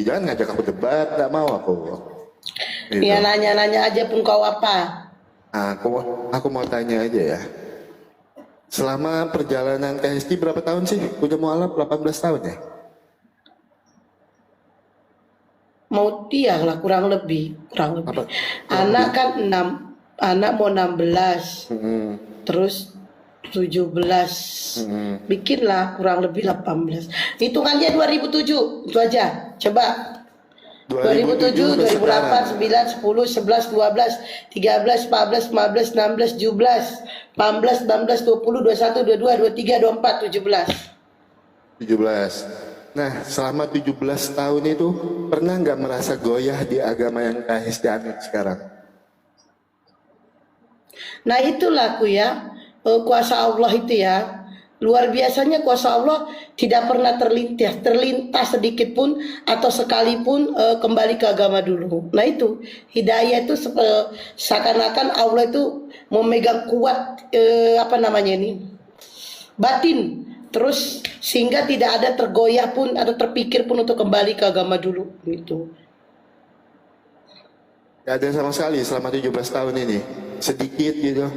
Jangan ngajak aku debat, nggak mau aku. Gitu. Ya nanya-nanya aja pun kau apa. Aku mau tanya aja ya. Selama perjalanan ke HSG berapa tahun sih? Udah mualaf 18 tahun ya? Mau dia lah kurang lebih. Apa? Anak kan 6, anak mau 16. Terus 17. Bikinlah kurang lebih 18. Hitungannya 2007. Itu aja. Coba. 2007, 2008, 9, 10, 11, 12, 13, 14, 15, 16, 17, 18, 19, 20, 21, 22, 23, 24, 17. 17. Nah, selama 17 tahun itu pernah nggak merasa goyah di agama yang KHSD anut sekarang? Nah itulah aku ya, kuasa Allah itu ya. Luar biasanya kuasa Allah tidak pernah terlintas sedikit pun atau sekalipun kembali ke agama dulu. Nah itu hidayah itu seakan-akan Allah itu memegang kuat apa namanya ini batin, terus sehingga tidak ada tergoyah pun atau terpikir pun untuk kembali ke agama dulu gitu. Gak ada sama sekali selama 17 tahun ini, sedikit gitu.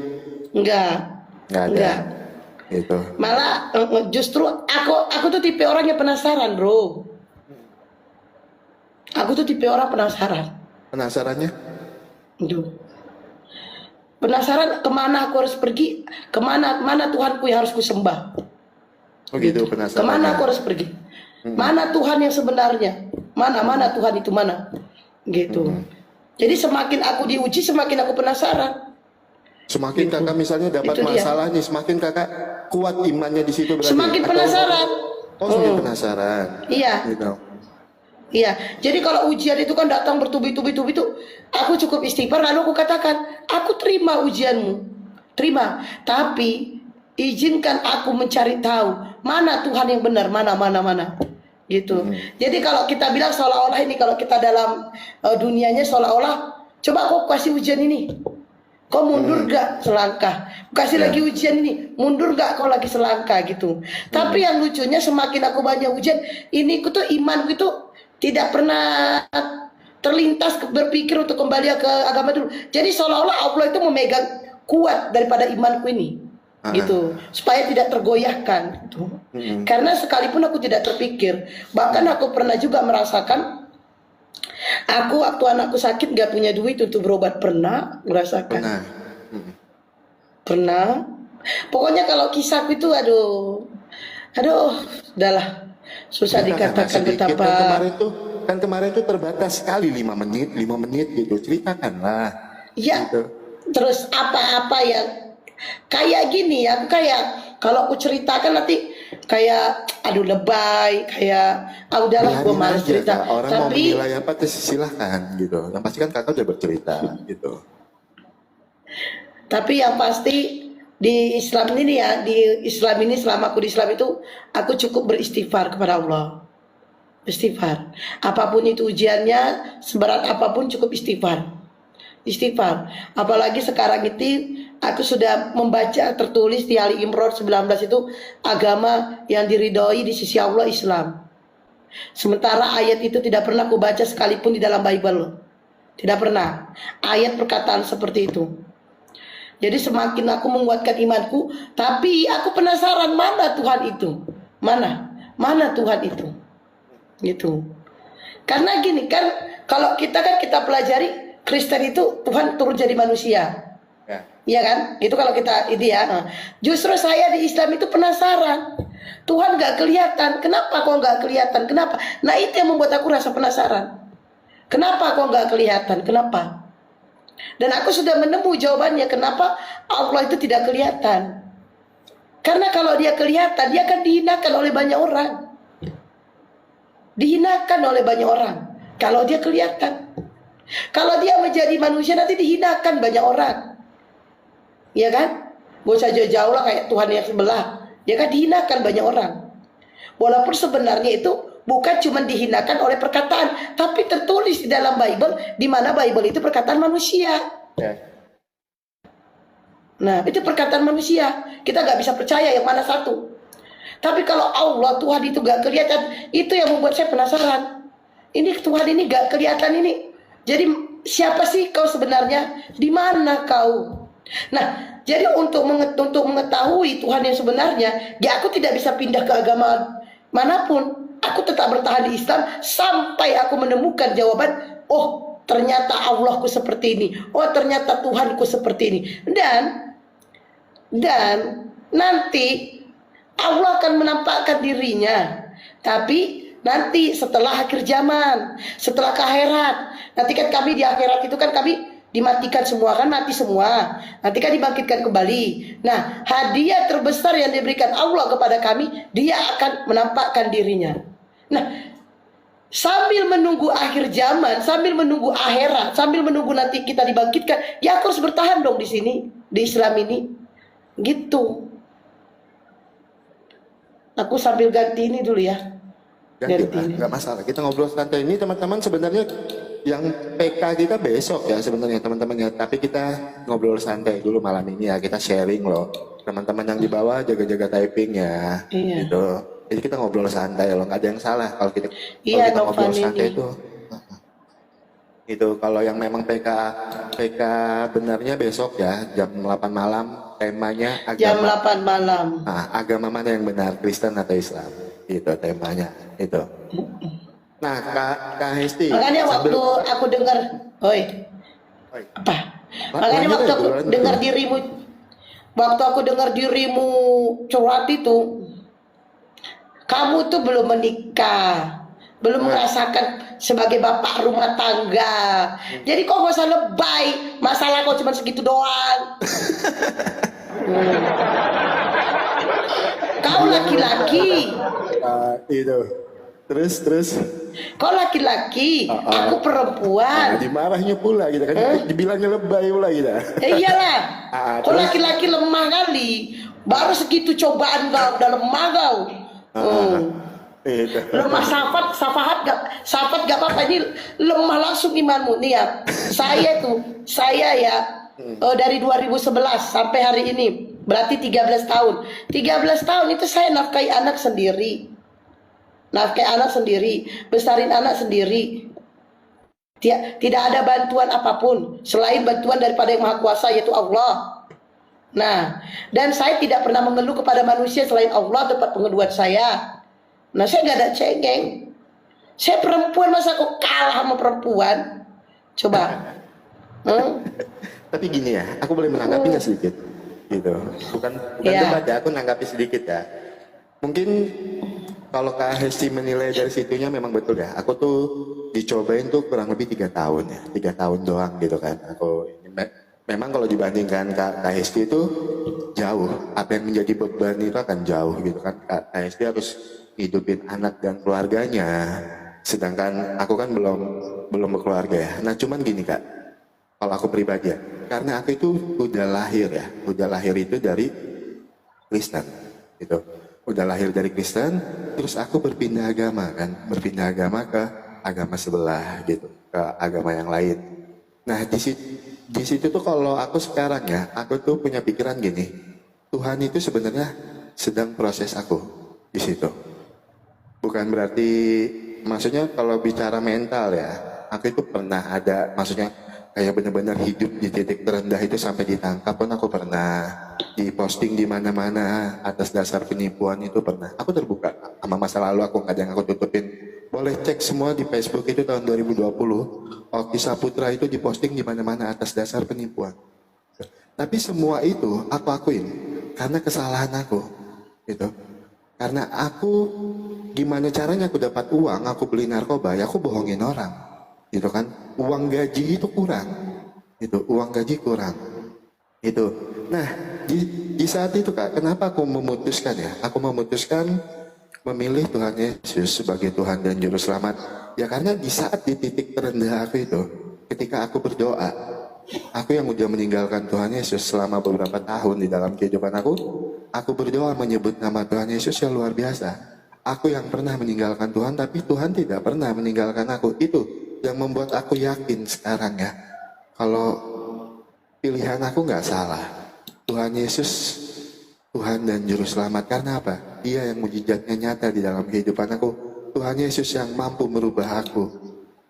Enggak Nggak ada. enggak. Gitu. Malah justru aku tuh tipe orang yang penasaran, bro. Aku tuh tipe orang penasaran. Penasarannya? Aduh. Penasaran kemana aku harus pergi, mana Tuhanku yang harus kusembah. Oh gitu, penasaran. Kemana aku harus pergi? Mana Tuhan yang sebenarnya? Mana Tuhan itu mana? Gitu. Jadi semakin aku diuji, semakin aku penasaran. Semakin Gitu. kakak misalnya dapat Itu dia. masalah nih, semakin kakak kuat imannya di situ berarti. Semakin penasaran. Oh, semakin penasaran. Iya. Gitu. Iya, jadi kalau ujian itu kan datang bertubi-tubi itu, aku cukup istighfar lalu aku katakan, aku terima ujianmu, terima. Tapi izinkan aku mencari tahu mana Tuhan yang benar, mana, gitu. Jadi kalau kita bilang seolah-olah ini kalau kita dalam dunianya seolah-olah, coba kau kasih ujian ini, kau mundur gak selangkah, kasih lagi ujian ini, mundur gak kau lagi selangkah gitu. Tapi yang lucunya semakin aku banyak ujian, ini ku tuh imanku itu tidak pernah terlintas berpikir untuk kembali ke agama dulu. Jadi seolah-olah Allah itu memegang kuat daripada imanku ini, gitu, supaya tidak tergoyahkan. Gitu. Karena sekalipun aku tidak terpikir, bahkan aku pernah juga merasakan, aku waktu anakku sakit gak punya duit untuk berobat, pernah merasakan. Pernah. Pokoknya kalau kisahku itu aduh, udahlah. Susah dikatakan betapa. Kan kemarin tuh terbatas sekali 5 menit gitu. Ceritakanlah. Ya. Gitu. Terus apa-apa yang kayak gini ya, kayak kalau aku ceritakan nanti kayak aduh lebay, kayak udahlah gue malas cerita. Kak. Orang tapi mau menilai apa silahkan gitu. Yang pasti kan kakak udah bercerita gitu. Tapi yang pasti di Islam ini ya, di Islam ini selama aku di Islam itu aku cukup beristighfar kepada Allah. Istighfar. Apapun itu ujiannya, seberat apapun cukup istighfar. Istighfar. Apalagi sekarang itu aku sudah membaca tertulis di Ali Imran 19 itu agama yang diridhoi di sisi Allah Islam. Sementara ayat itu tidak pernah aku baca sekalipun di dalam Bible. Tidak pernah. Ayat perkataan seperti itu. Jadi semakin aku menguatkan imanku, tapi aku penasaran mana Tuhan itu, mana Tuhan itu, gitu. Karena gini kan, kalau kita pelajari Kristen itu Tuhan turun jadi manusia, iya kan? Itu kalau kita itu ya. Justru saya di Islam itu penasaran, Tuhan gak kelihatan, kenapa kok gak kelihatan, kenapa? Nah itu yang membuat aku rasa penasaran, kenapa kok gak kelihatan, kenapa? Dan aku sudah menemui jawabannya kenapa Allah itu tidak kelihatan. Karena kalau dia kelihatan, dia akan dihinakan oleh banyak orang. Dihinakan oleh banyak orang kalau dia kelihatan. Kalau dia menjadi manusia nanti dihinakan banyak orang. Ya kan? Gak usah jauh-jauh lah kayak Tuhan yang sebelah. Dia kan dihinakan banyak orang. Walaupun sebenarnya itu bukan cuma dihinakan oleh perkataan, tapi tertulis di dalam Bible, di mana Bible itu perkataan manusia. Nah, itu perkataan manusia. Kita nggak bisa percaya yang mana satu. Tapi kalau Allah Tuhan itu nggak kelihatan, itu yang membuat saya penasaran. ini Tuhan ini gak kelihatan ini. Jadi siapa sih kau sebenarnya? Di mana kau? Nah, jadi untuk mengetahui Tuhan yang sebenarnya, ya aku tidak bisa pindah ke agama manapun. Aku tetap bertahan di Islam sampai aku menemukan jawaban. Oh, ternyata Allahku seperti ini. Oh, ternyata Tuhanku seperti ini. Dan nanti Allah akan menampakkan dirinya. Tapi nanti setelah akhir zaman, setelah ke akhirat. Nanti kan kami di akhirat itu kan kami dimatikan semua, kan mati semua. Nanti kan dibangkitkan kembali. Nah, hadiah terbesar yang diberikan Allah kepada kami, dia akan menampakkan dirinya. Nah, sambil menunggu akhir zaman, sambil menunggu akhirat, sambil menunggu nanti kita dibangkitkan, ya aku harus bertahan dong di sini, di Islam ini. Gitu. Aku sambil ganti ini dulu ya. Ganti lah, nggak masalah. Kita ngobrol santai ini teman-teman, sebenarnya yang PK kita besok ya sebenarnya teman-teman ya. Tapi kita ngobrol santai dulu malam ini ya. Kita sharing loh. Teman-teman yang di bawah jaga-jaga typing ya. Iya. Gitu. Jadi kita ngobrol santai loh. Nggak ada yang salah kalau kita, Iya, ngobrol Novan santai ini. itu. Itu kalau yang memang PK benarnya besok ya jam 8 malam, temanya Jam agama. 8 malam. Nah, agama mana yang benar, Kristen atau Islam? Itu temanya, itu. Nah, Kak Hesti. Makanya waktu aku dengar, oi, apa? Makanya waktu aku dengar dirimu, curhat itu, kamu tuh belum menikah, belum merasakan sebagai bapak rumah tangga. Jadi kok gak usah lebay, masalah kok cuma segitu doang. Kau laki-laki. Itu. Terus. Kau laki-laki, aku perempuan. Dimarahnya pula gitu kan. Dibilangnya lebay pula gitu. Iyalah. Kau terus? laki-laki lemah kali. Baru segitu cobaan kau, udah lemah kau. Itu. Lemah safat gak apa-apa, ini lemah langsung imanmu nih ya. Saya ya dari 2011 sampai hari ini berarti 13 tahun. 13 tahun itu saya nafkahi anak sendiri. Besarin anak sendiri. Tidak ada bantuan apapun selain bantuan daripada Yang Maha Kuasa, yaitu Allah. Nah, dan saya tidak pernah mengeluh kepada manusia selain Allah tempat pengeluhan saya. Nah, saya nggak ada cengeng. Saya perempuan, masa kok kalah sama perempuan? Coba. Tapi gini ya, aku boleh menanggapinya sedikit. Gitu. Bukan debat ya, aku nanggapi sedikit ya. Mungkin kalau Kak Hesti menilai dari situnya memang betul ya. Aku tuh dicobain tuh kurang lebih 3 tahun ya. 3 tahun doang gitu kan. Memang kalau dibandingkan Kak Hesti itu jauh. Apa yang menjadi beban itu akan jauh gitu kan. Kak Hesti harus hidupin anak dan keluarganya. Sedangkan aku kan belum berkeluarga ya. Nah cuman gini Kak. Kalau aku pribadi ya. Karena aku itu udah lahir ya. Udah lahir itu dari Kristen gitu. Udah lahir dari Kristen, terus aku berpindah agama kan, berpindah agama ke agama sebelah gitu, ke agama yang lain. Nah di situ tuh kalau aku sekarang ya, aku tuh punya pikiran gini, Tuhan itu sebenarnya sedang proses aku di situ. Bukan berarti, maksudnya kalau bicara mental ya, aku itu pernah ada, maksudnya kayak benar-benar hidup di titik terendah itu sampai ditangkap pun aku pernah, diposting di mana-mana atas dasar penipuan itu pernah. Aku terbuka sama masa lalu aku, nggak ada yang aku tutupin. Boleh cek semua di Facebook itu tahun 2020. Oki Saputra itu diposting di mana-mana atas dasar penipuan. Tapi semua itu aku akuin karena kesalahan aku, gitu. Karena aku gimana caranya aku dapat uang, aku beli narkoba, ya aku bohongin orang, gitu kan. Uang gaji itu kurang, itu uang gaji kurang, itu. Nah di saat itu Kak, kenapa aku memutuskan ya? Aku memutuskan memilih Tuhan Yesus sebagai Tuhan dan Juru Selamat. Ya karena di saat di titik terendah aku itu, ketika aku berdoa, aku yang udah meninggalkan Tuhan Yesus selama beberapa tahun di dalam kehidupan aku berdoa menyebut nama Tuhan Yesus yang luar biasa. Aku yang pernah meninggalkan Tuhan, tapi Tuhan tidak pernah meninggalkan aku. Itu yang membuat aku yakin sekarang ya, kalau pilihan aku nggak salah. Tuhan Yesus Tuhan dan Juru Selamat. Karena apa? Dia yang mujizatnya nyata di dalam kehidupan aku. Tuhan Yesus yang mampu merubah aku.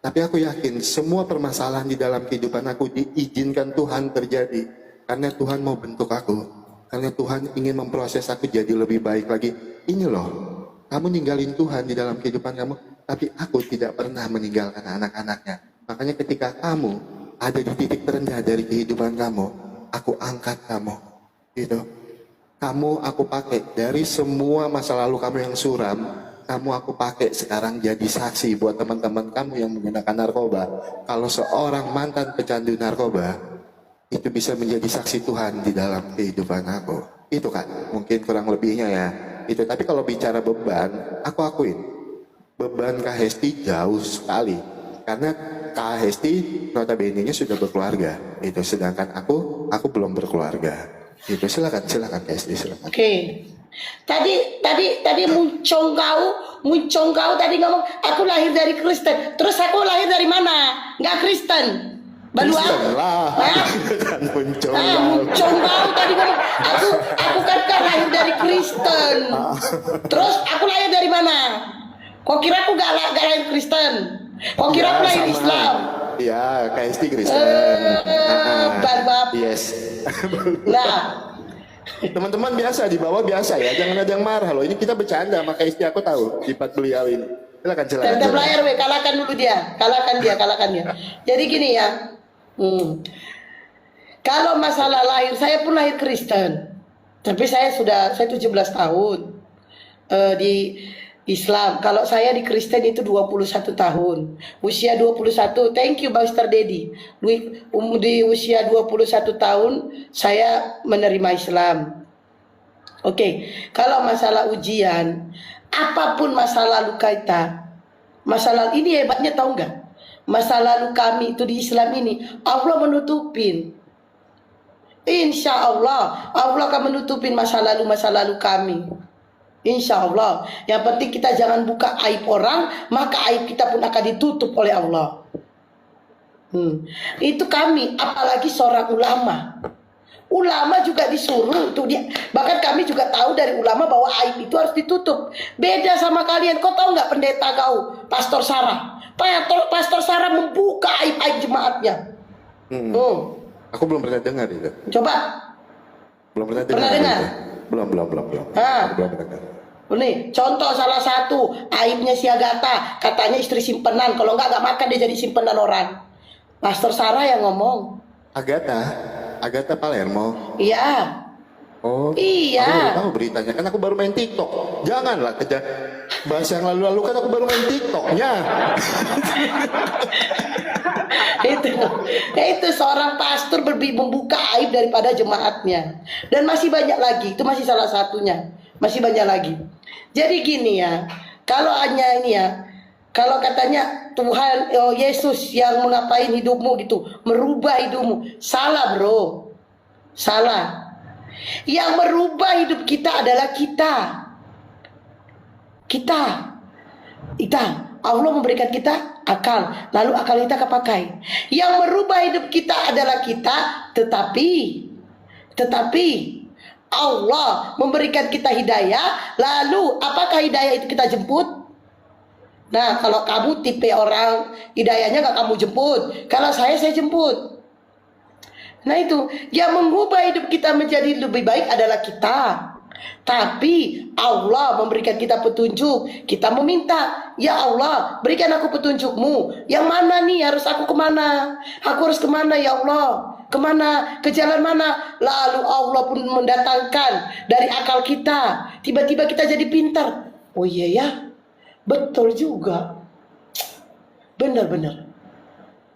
Tapi aku yakin semua permasalahan di dalam kehidupan aku diizinkan Tuhan terjadi. Karena Tuhan mau bentuk aku. Karena Tuhan ingin memproses aku jadi lebih baik lagi. Ini loh, kamu ninggalin Tuhan di dalam kehidupan kamu. Tapi aku tidak pernah meninggalkan anak-anaknya. Makanya ketika kamu ada di titik terendah dari kehidupan kamu, aku angkat kamu. Gitu. Kamu aku pakai dari semua masa lalu kamu yang suram. Kamu aku pakai sekarang jadi saksi buat teman-teman kamu yang menggunakan narkoba. Kalau seorang mantan pecandu narkoba itu bisa menjadi saksi Tuhan di dalam kehidupan aku. Itu kan mungkin kurang lebihnya ya. Itu. Tapi kalau bicara beban, aku akuin beban Kak Hesti jauh sekali. Karena Kak Hesti notabene-nya sudah berkeluarga. Itu sedangkan aku belum berkeluarga. Itu silakan Kak Hesti silakan. Oke. Tadi muncung kau tadi ngomong aku lahir dari Kristen. Terus aku lahir dari mana? Nggak Kristen. Balua. Kristen lah. Muncung kau tadi ngomong aku kan lahir dari Kristen. Terus aku lahir dari mana? Kok kira aku gak lahir Kristen? Kok kira aku lahir sama. Islam? Ya, KST Kristen. Barbab. Yes. Nah, Teman-teman biasa di bawah biasa ya, jangan ada yang marah loh. Ini kita bercanda, maka istri aku tahu sifat beliau ini. Silakan. tetap layar kalahkan dulu dia, kalahkan dia. Jadi gini ya, kalau masalah lahir, saya pun lahir Kristen, tapi saya 17 tahun di Islam. Kalau saya di Kristen itu 21 tahun. Usia 21, thank you Master Dedi. Di usia 21 tahun saya menerima Islam. Oke, kalau masalah ujian, apapun masa lalu kita, masa lalu ini hebatnya tahu nggak? Masa lalu kami itu di Islam ini, Allah menutupin. Insya Allah, Allah akan menutupin masa lalu kami. Insya Allah. Yang penting kita jangan buka aib orang, maka aib kita pun akan ditutup oleh Allah. Itu kami, apalagi seorang ulama. Ulama juga disuruh tuh dia. Bahkan kami juga tahu dari ulama bahwa aib itu harus ditutup. Beda sama kalian. Kau tahu nggak pendeta kau, Pastor Sarah? Pastor Sarah membuka aib-aib jemaatnya. Aku belum pernah dengar itu. Coba. Belum pernah Pernah dengar? Belum. Belum pernah. Nih, contoh salah satu aibnya si Agatha, katanya istri simpenan. Kalau nggak makan dia jadi simpenan orang. Pastor Sarah yang ngomong. Agatha Palermo. Iya. Oh, iya. Aku baru tahu beritanya, kan aku baru main TikTok. Janganlah bahasa yang lalu-lalu, kan aku baru main TikToknya. itu seorang pastor membuka aib daripada jemaatnya. Dan masih banyak lagi, itu masih salah satunya. Masih banyak lagi. Jadi gini ya, kalau hanya ini ya, kalau katanya Tuhan, Yesus yang mengapain hidupmu gitu, merubah hidupmu, salah bro, salah. Yang merubah hidup kita adalah kita. Allah memberikan kita akal, lalu akal kita kepakai. Yang merubah hidup kita adalah kita, tetapi Allah memberikan kita hidayah, lalu apakah hidayah itu kita jemput? Nah, kalau kamu tipe orang hidayahnya gak kamu jemput, kalau saya jemput. Nah itu, yang mengubah hidup kita menjadi lebih baik adalah kita. Tapi Allah memberikan kita petunjuk. Kita meminta, ya Allah berikan aku petunjukmu. Yang mana nih harus aku kemana? Aku harus kemana ya Allah? Kemana? Ke jalan mana? Lalu Allah pun mendatangkan dari akal kita. Tiba-tiba kita jadi pintar. Oh iya ya, betul juga. Benar-benar.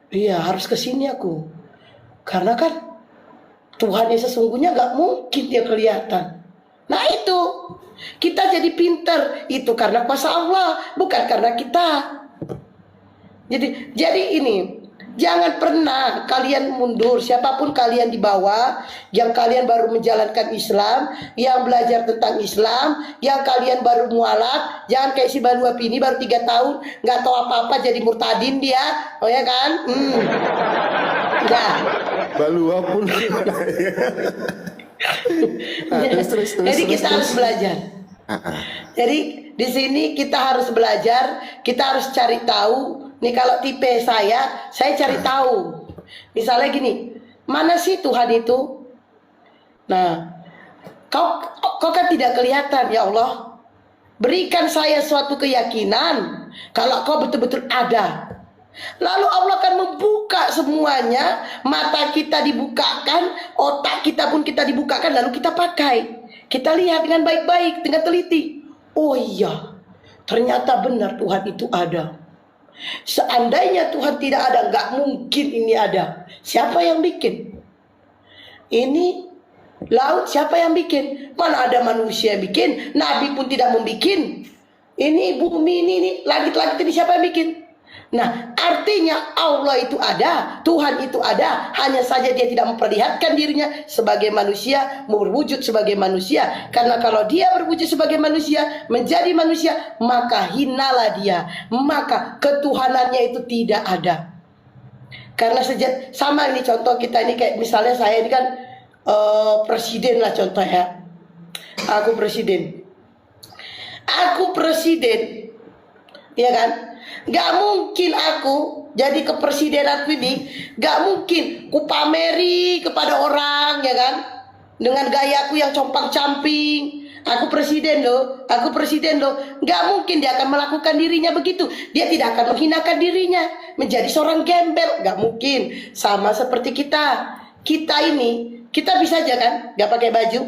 Iya harus kesini aku. Karena kan Tuhan yang sesungguhnya gak mungkin dia kelihatan. Nah itu, kita jadi pintar. Itu karena kuasa Allah, bukan karena kita. Jadi ini, jangan pernah kalian mundur. Siapapun kalian di bawah, yang kalian baru menjalankan Islam, yang belajar tentang Islam, yang kalian baru mualaf, jangan kayak si Balua Pini baru 3 tahun, gak tahu apa-apa jadi murtadin dia. Oh ya kan? Nah, Balua pun. Terus. Jadi kita harus belajar. Jadi di sini kita harus belajar, kita harus cari tahu Nih kalau tipe saya cari tahu. Misalnya gini, mana sih Tuhan itu? Nah, kau kan tidak kelihatan, ya Allah. Berikan saya suatu keyakinan kalau kau betul-betul ada. Lalu Allah akan membuka semuanya, mata kita dibukakan, otak kita pun kita dibukakan, lalu kita pakai. Kita lihat dengan baik-baik, dengan teliti. Oh iya, ternyata benar Tuhan itu ada. Seandainya Tuhan tidak ada, nggak mungkin ini ada. Siapa yang bikin? Ini laut siapa yang bikin? Mana ada manusia yang bikin? Nabi pun tidak membikin. Ini bumi ini langit-langit ini siapa yang bikin? Nah, artinya Allah itu ada, Tuhan itu ada. Hanya saja dia tidak memperlihatkan dirinya sebagai manusia, berwujud sebagai manusia. Karena kalau dia berwujud sebagai manusia, menjadi manusia, maka hinalah dia. Maka ketuhanannya itu tidak ada. Karena sama ini contoh kita ini, kayak misalnya saya ini kan presiden lah contoh ya. Aku presiden, ya kan? Gak mungkin aku jadi kepresidenan ini, gak mungkin ku pameri kepada orang, ya kan? Dengan gayaku yang compang-camping, aku presiden loh. Gak mungkin dia akan melakukan dirinya begitu. Dia tidak akan menghinakan dirinya menjadi seorang gembel, gak mungkin. Sama seperti kita ini, kita bisa aja kan, gak pakai baju,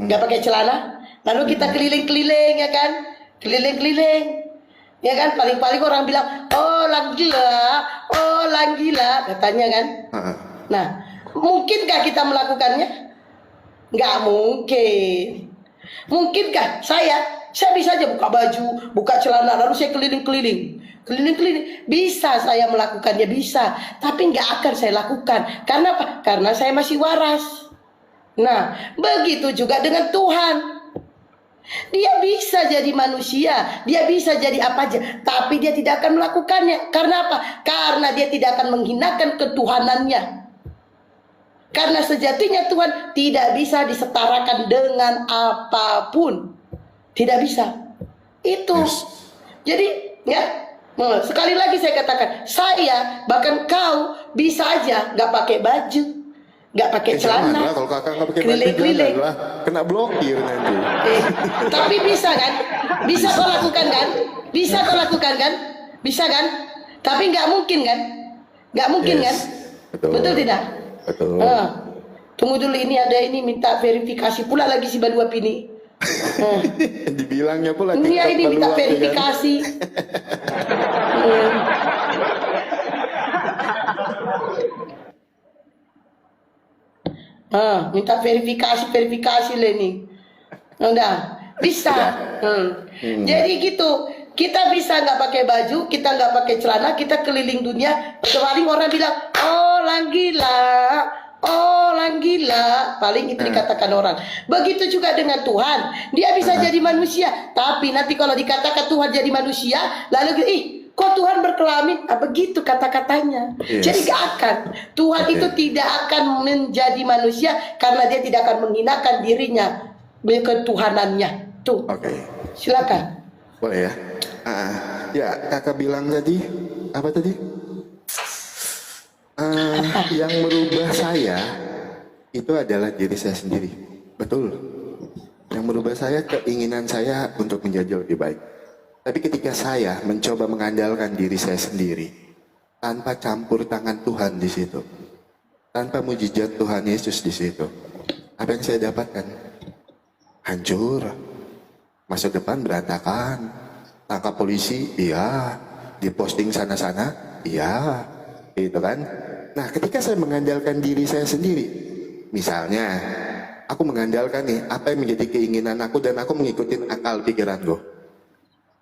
gak pakai celana, lalu kita keliling-keliling, ya kan? Keliling-keliling, ya kan, paling-paling orang bilang, oh langgila, katanya kan. Nah, mungkinkah kita melakukannya? Nggak mungkin. Mungkinkah saya bisa aja buka baju, buka celana, lalu saya keliling-keliling. Bisa saya melakukannya, bisa. Tapi nggak akan saya lakukan. Karena apa? Karena saya masih waras. Nah, begitu juga dengan Tuhan. Dia bisa jadi manusia, dia bisa jadi apa aja, tapi dia tidak akan melakukannya. Karena apa? Karena dia tidak akan menghinakan ketuhanannya. Karena sejatinya Tuhan tidak bisa disetarakan dengan apapun. Tidak bisa. Itu. Jadi ya, sekali lagi saya katakan, saya bahkan kau bisa aja gak pakai baju, gak pakai celana, kalau kakak nggak pakai keliling-keliling, kena blokir nanti. Tapi bisa kan? Bisa kau lakukan kan? Bisa kan? Tapi nggak mungkin kan? Nggak mungkin kan? Betul tidak? Betul. Tunggu dulu, ini ada ini minta verifikasi pula lagi si Baluap ini. Dibilangnya pula. Iya, ini minta verifikasi. Minta verifikasi lah ini. Udah bisa. Jadi gitu, kita bisa nggak pakai baju, kita nggak pakai celana, kita keliling dunia. Paling orang bilang, oh langgila, paling itu dikatakan orang. Begitu juga dengan Tuhan, dia bisa jadi manusia, tapi nanti kalau dikatakan Tuhan jadi manusia, lalu kok Tuhan berkelamin? Begitu kata-katanya. Jadi gak akan. Tuhan itu tidak akan menjadi manusia karena dia tidak akan menghinakan dirinya, ketuhanannya. Tuh. Silakan. Boleh ya? Ya, kakak bilang tadi apa tadi? Yang merubah saya itu adalah diri saya sendiri. Betul. Yang merubah saya keinginan saya untuk menjadi lebih baik. Tapi ketika saya mencoba mengandalkan diri saya sendiri, tanpa campur tangan Tuhan di situ, tanpa mujizat Tuhan Yesus di situ, apa yang saya dapatkan? Hancur, masa depan berantakan, tangkap polisi, iya, diposting sana-sana, iya, gitu kan? Nah, ketika saya mengandalkan diri saya sendiri, misalnya, aku mengandalkan nih apa yang menjadi keinginan aku dan aku mengikuti akal pikiranku.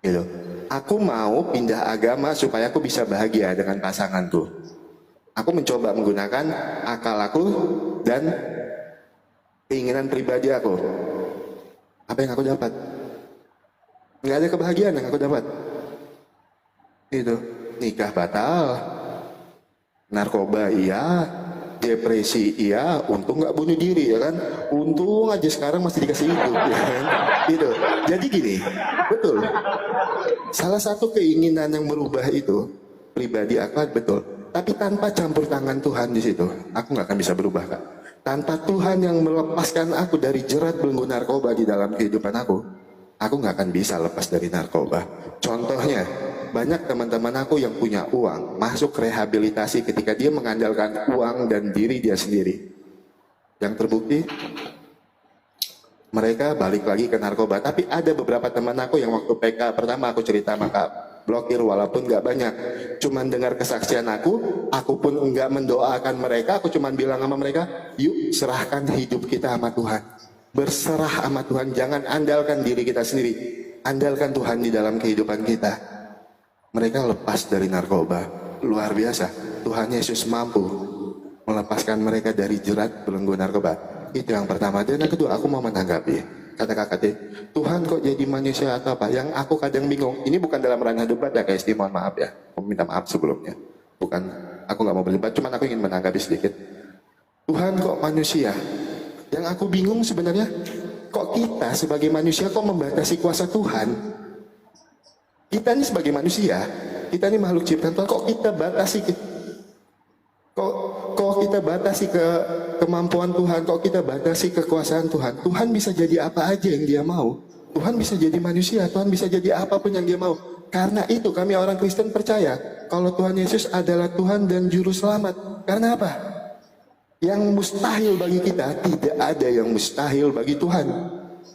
Gitu. Aku mau pindah agama supaya aku bisa bahagia dengan pasanganku. Aku mencoba menggunakan akal aku dan keinginan pribadi aku. Apa yang aku dapat? Nggak ada kebahagiaan yang aku dapat. Gitu. Nikah batal, narkoba iya, depresi iya, untung nggak bunuh diri ya kan, untung aja sekarang masih dikasih hidup ya kan? Gitu. Jadi gini, betul, salah satu keinginan yang merubah itu pribadi aku betul. Tapi tanpa campur tangan Tuhan di situ, aku nggak akan bisa berubah, Kak. Tanpa Tuhan yang melepaskan aku dari jerat belenggu narkoba di dalam kehidupan aku nggak akan bisa lepas dari narkoba. Contohnya, banyak teman-teman aku yang punya uang masuk rehabilitasi ketika dia mengandalkan uang dan diri dia sendiri. Yang terbukti, mereka balik lagi ke narkoba. Tapi ada beberapa teman aku yang waktu PK pertama aku cerita maka blokir walaupun nggak banyak. Cuman dengar kesaksian aku pun nggak mendoakan mereka. Aku cuman bilang sama mereka, yuk serahkan hidup kita sama Tuhan. Berserah sama Tuhan, jangan andalkan diri kita sendiri. Andalkan Tuhan di dalam kehidupan kita. Mereka lepas dari narkoba. Luar biasa. Tuhan Yesus mampu melepaskan mereka dari jerat belenggu narkoba. Itu yang pertama. Dan yang kedua, aku mau menanggapi kata kakak Tuhan kok jadi manusia atau apa? Yang aku kadang bingung. Ini bukan dalam ranah debat ya, guys. Mohon maaf ya. Aku minta maaf sebelumnya. Bukan, aku nggak mau berdebat. Cuman aku ingin menanggapi sedikit. Tuhan kok manusia? Yang aku bingung sebenarnya, kok kita sebagai manusia kok membatasi kuasa Tuhan? Kita ini sebagai manusia, kita ini makhluk ciptaan Tuhan. Kok kita batasi? Kok kita batasi ke kemampuan Tuhan, kok kita batasi kekuasaan Tuhan. Tuhan bisa jadi apa aja yang dia mau. Tuhan bisa jadi manusia, Tuhan bisa jadi apapun yang dia mau. Karena itu kami orang Kristen percaya kalau Tuhan Yesus adalah Tuhan dan Juru Selamat. Karena apa? Yang mustahil bagi kita, tidak ada yang mustahil bagi Tuhan.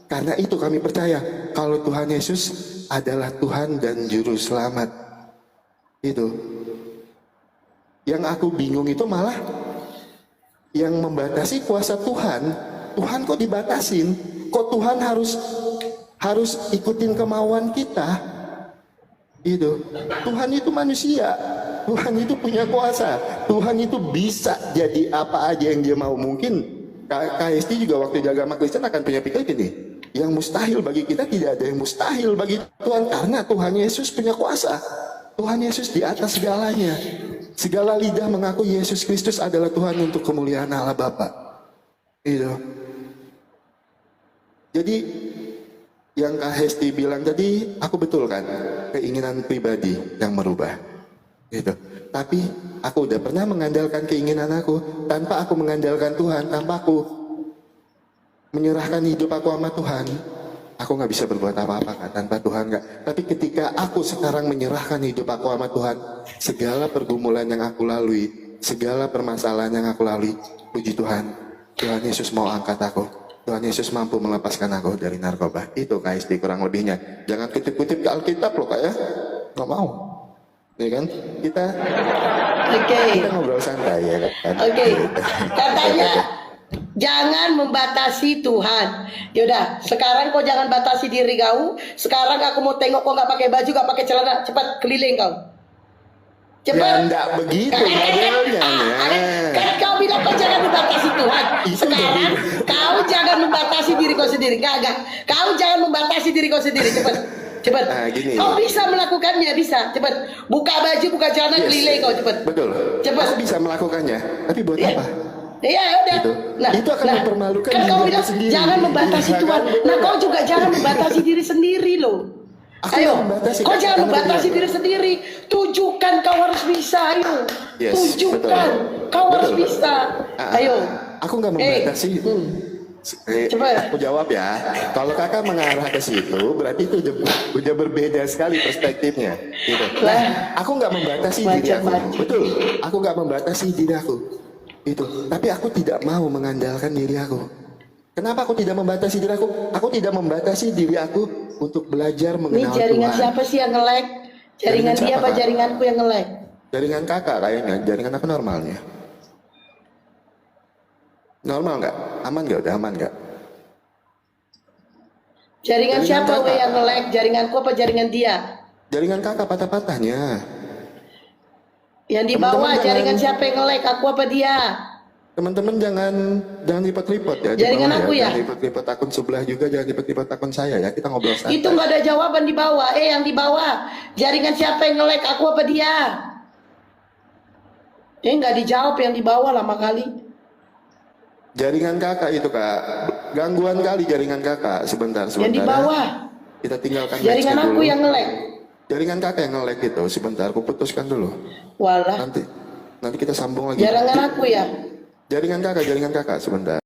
Karena itu kami percaya kalau Tuhan Yesus adalah Tuhan dan Juru Selamat. Itu. Yang aku bingung itu malah yang membatasi kuasa Tuhan. Tuhan kok dibatasin? Kok Tuhan harus ikutin kemauan kita? Itu. Tuhan itu manusia. Tuhan itu punya kuasa. Tuhan itu bisa jadi apa aja yang dia mau. Mungkin KST juga waktu jaga sama Kristen akan punya pikir gini. Yang mustahil bagi kita tidak ada yang mustahil bagi Tuhan. Karena Tuhan Yesus punya kuasa. Tuhan Yesus di atas segalanya. Segala lidah mengaku Yesus Kristus adalah Tuhan untuk kemuliaan Allah Bapa. Itu. Jadi yang Kak Hesti bilang tadi, aku betul kan, keinginan pribadi yang merubah. Gitu. Tapi aku udah pernah mengandalkan keinginan aku tanpa aku mengandalkan Tuhan, tanpa aku menyerahkan hidup aku sama Tuhan. Aku nggak bisa berbuat apa-apa kan tanpa Tuhan nggak. Tapi ketika aku sekarang menyerahkan hidup aku sama Tuhan, segala pergumulan yang aku lalui, segala permasalahan yang aku lalui, puji Tuhan, Tuhan Yesus mau angkat aku. Tuhan Yesus mampu melepaskan aku dari narkoba. Itu KSD kurang lebihnya. Jangan kutip-kutip ke Alkitab loh Kak ya. Nggak mau. Ya kan? Kita ngobrol santai ya kan. Katanya jangan membatasi Tuhan. Yaudah, sekarang kau jangan batasi diri kau. Sekarang aku mau tengok kau nggak pakai baju, nggak pakai celana. Cepat keliling kau. Cepat. Ya enggak begitu modelnya. Kan kau bilang kau jangan membatasi Tuhan. Sekarang kau jangan membatasi diri kau sendiri. Enggak. Kau jangan membatasi diri kau sendiri. Cepat. Cepat. Nah, gini. Kau bisa melakukannya, bisa. Cepat. Buka baju, buka celana, keliling kau cepat. Betul. Cepat. Aku bisa melakukannya. Tapi buat apa? Iya udah. Gitu. Nah, itu akan mempermalukan kan kau bilang sendiri. jangan membatasi Tuhan. Nah, kau juga jangan membatasi diri sendiri loh. Ayo, kau jangan membatasi diri sendiri. Tunjukkan kau harus bisa. Ayo, tunjukkan kau harus bisa. Ayo. Aku nggak membatasi. Coba. Aku jawab ya. Kalau kakak mengarah ke situ, berarti itu udah berbeda sekali perspektifnya. Gitu. Nah, aku nggak membatasi diri aku. Betul. Aku nggak membatasi diri aku. Itu. Tapi aku tidak mau mengandalkan diri aku. Kenapa aku tidak membatasi diri aku? Aku tidak membatasi diri aku untuk belajar mengenal Tuhan. Ini jaringan siapa sih yang nge-lag? Jaringan dia apa jaringanku yang nge-lag? Jaringan kakak kayaknya. Jaringan aku normalnya. Normal nggak? Aman nggak? Udah aman nggak? Jaringan siapa yang nge-lag? Jaringanku apa jaringan dia? Jaringan kakak patah-patahnya. Yang di bawah jaringan siapa yang nge-lag? Aku apa dia? Teman-teman jangan repot-repot ya. Jaringan aku ya. Jangan repot-repot akun sebelah juga, jangan repot-repot akun saya ya. Kita ngobrol santai. Itu nggak ada jawaban di bawah. Yang di bawah jaringan siapa yang nge-lag? Aku apa dia? Nggak dijawab yang di bawah lama kali. Jaringan kakak itu kak, gangguan kali jaringan kakak. Sebentar. Yang di bawah. Kita tinggalkan. Jaringan aku dulu. yang nge-lag. Jaringan kakak yang nge-lag gitu. Sebentar, aku putuskan dulu. Walah, Nanti kita sambung lagi. jaringan aku ya. Jaringan kakak sebentar.